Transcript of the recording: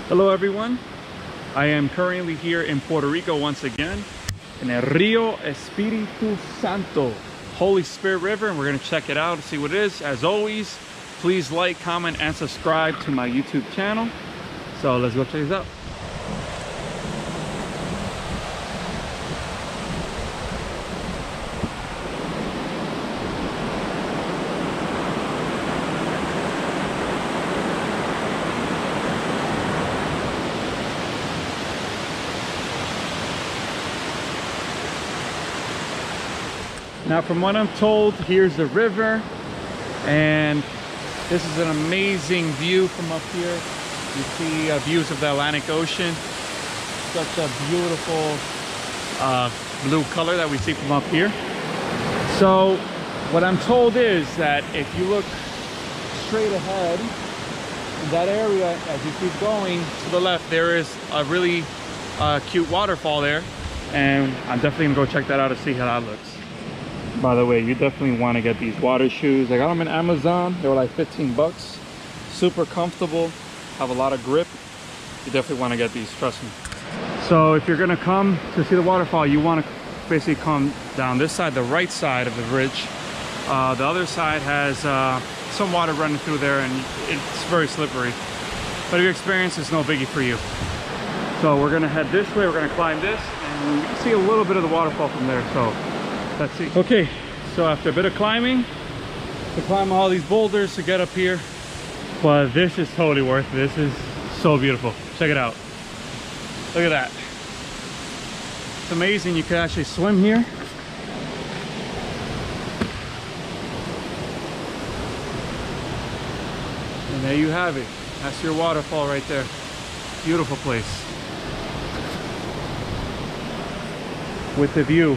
Hello everyone, I am currently here in Puerto Rico once again in the Rio Espiritu Santo Holy Spirit River, and we're going to check it out and see what it is. As always, please like, comment, and subscribe to my YouTube channel. So let's go check this out. Now, from what I'm told, here's the river, and this is an amazing view from up here. You see views of the Atlantic Ocean. Such a beautiful blue color that we see from up here. So what I'm told is that if you look straight ahead in that area, as you keep going to the left, there is a really cute waterfall there, and I'm definitely gonna go check that out to see how that looks. By the way, you definitely want to get these water shoes. I got them in Amazon. They were like 15 bucks. Super comfortable, have a lot of grip. You definitely want to get these, trust me. So if you're gonna come to see the waterfall, you want to basically come down this side, the right side of the bridge. The other side has some water running through there, and it's very slippery. But if your experience is no biggie for you. So we're gonna head this way, we're gonna climb this, and you can see a little bit of the waterfall from there. So let's see. Okay, so after a bit of climbing, to climb all these boulders to get up here, but this is totally worth it. This is so beautiful. Check it out. Look at that. It's amazing. You can actually swim here. And there you have it. That's your waterfall right there. Beautiful place with the view.